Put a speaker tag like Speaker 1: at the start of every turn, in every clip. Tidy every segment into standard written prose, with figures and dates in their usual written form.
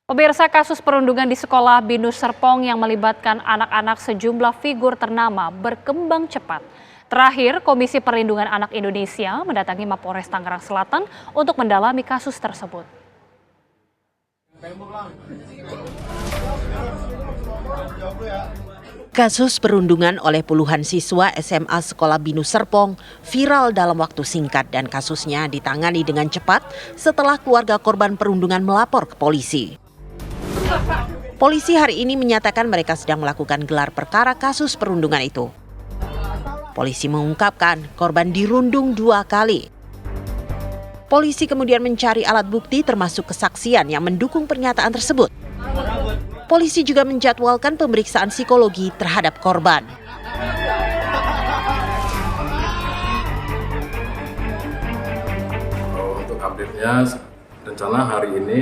Speaker 1: Pemirsa, kasus perundungan di sekolah Binus Serpong yang melibatkan anak-anak sejumlah figur ternama berkembang cepat. Terakhir, Komisi Perlindungan Anak Indonesia mendatangi Mapolres Tangerang Selatan untuk mendalami kasus tersebut.
Speaker 2: Kasus perundungan oleh puluhan siswa SMA Sekolah Binus Serpong viral dalam waktu singkat dan kasusnya ditangani dengan cepat setelah keluarga korban perundungan melapor ke polisi. Polisi hari ini menyatakan mereka sedang melakukan gelar perkara kasus perundungan itu. Polisi mengungkapkan korban dirundung 2 kali. Polisi kemudian mencari alat bukti termasuk kesaksian yang mendukung pernyataan tersebut. Polisi juga menjadwalkan pemeriksaan psikologi terhadap korban.
Speaker 3: Untuk update-nya, rencana hari ini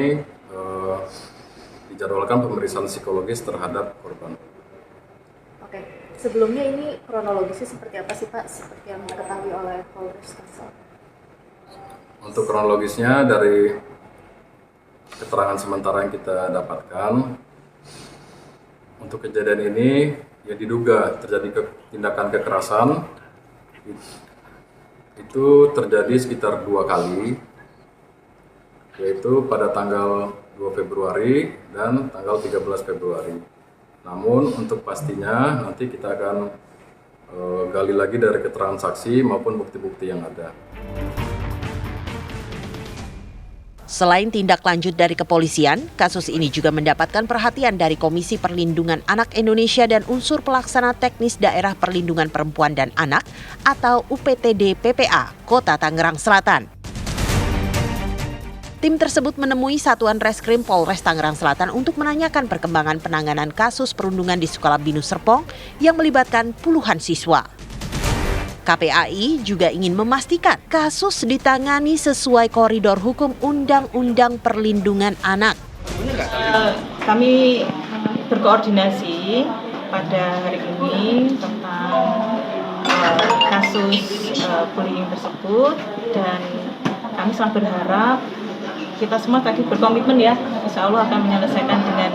Speaker 3: dijadwalkan pemeriksaan psikologis terhadap korban.
Speaker 4: Oke, sebelumnya ini kronologisnya seperti apa sih Pak, seperti yang diketahui oleh Polres Tangsel?
Speaker 3: Untuk kronologisnya dari keterangan sementara yang kita dapatkan, untuk kejadian ini ya diduga terjadi tindakan kekerasan itu terjadi sekitar 2 kali, yaitu pada tanggal 2 Februari dan tanggal 13 Februari. Namun untuk pastinya nanti kita akan gali lagi dari keterangan saksi maupun bukti-bukti yang ada.
Speaker 2: Selain tindak lanjut dari kepolisian, kasus ini juga mendapatkan perhatian dari Komisi Perlindungan Anak Indonesia dan unsur pelaksana teknis Daerah Perlindungan Perempuan dan Anak atau UPTD PPA Kota Tangerang Selatan. Tim tersebut menemui Satuan Reskrim Polres Tangerang Selatan untuk menanyakan perkembangan penanganan kasus perundungan di Sekolah Binus Serpong yang melibatkan puluhan siswa. KPAI juga ingin memastikan kasus ditangani sesuai koridor hukum Undang-Undang Perlindungan Anak.
Speaker 5: Kami berkoordinasi pada hari ini tentang kasus bullying tersebut dan kami sangat berharap kita semua tadi berkomitmen ya, insya Allah akan menyelesaikan dengan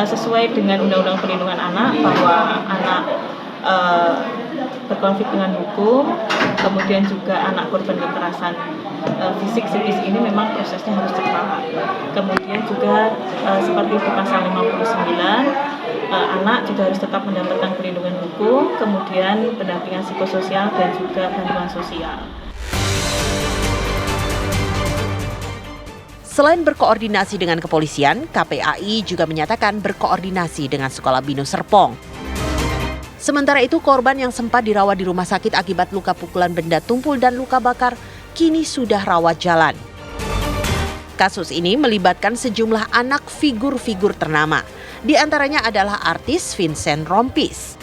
Speaker 5: sesuai dengan Undang-Undang Perlindungan Anak, bahwa anak berkonflik dengan hukum, kemudian juga anak korban kekerasan fisik psikis ini memang prosesnya harus cepat. Kemudian juga seperti di pasal 59, anak juga harus tetap mendapatkan perlindungan hukum, kemudian pendampingan psikososial dan juga bantuan sosial.
Speaker 2: Selain berkoordinasi dengan kepolisian, KPAI juga menyatakan berkoordinasi dengan Sekolah Binus Serpong. Sementara itu, korban yang sempat dirawat di rumah sakit akibat luka pukulan benda tumpul dan luka bakar kini sudah rawat jalan. Kasus ini melibatkan sejumlah anak figur-figur ternama. Di antaranya adalah artis Vincent Rompis.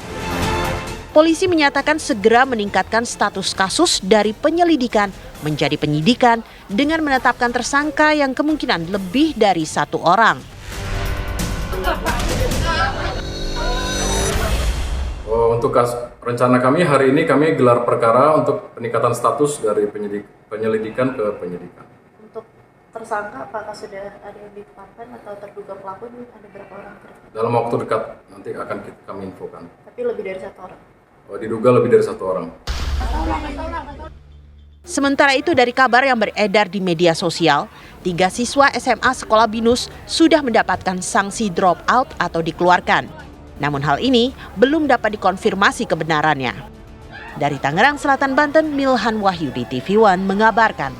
Speaker 2: Polisi menyatakan segera meningkatkan status kasus dari penyelidikan menjadi penyidikan dengan menetapkan tersangka yang kemungkinan lebih dari 1 orang.
Speaker 3: Untuk rencana kami hari ini kami gelar perkara untuk peningkatan status dari penyelidikan ke penyidikan.
Speaker 4: Untuk tersangka apakah sudah ada yang ditetapkan atau terduga pelaku ini ada berapa orang?
Speaker 3: Dalam waktu dekat nanti akan kami infokan.
Speaker 4: Tapi lebih dari 1 orang?
Speaker 3: Diduga lebih dari 1 orang.
Speaker 2: Sementara itu, dari kabar yang beredar di media sosial, 3 siswa SMA Sekolah Binus sudah mendapatkan sanksi drop out atau dikeluarkan. Namun hal ini belum dapat dikonfirmasi kebenarannya. Dari Tangerang Selatan, Banten, Milhan Wahyudi, TV One mengabarkan.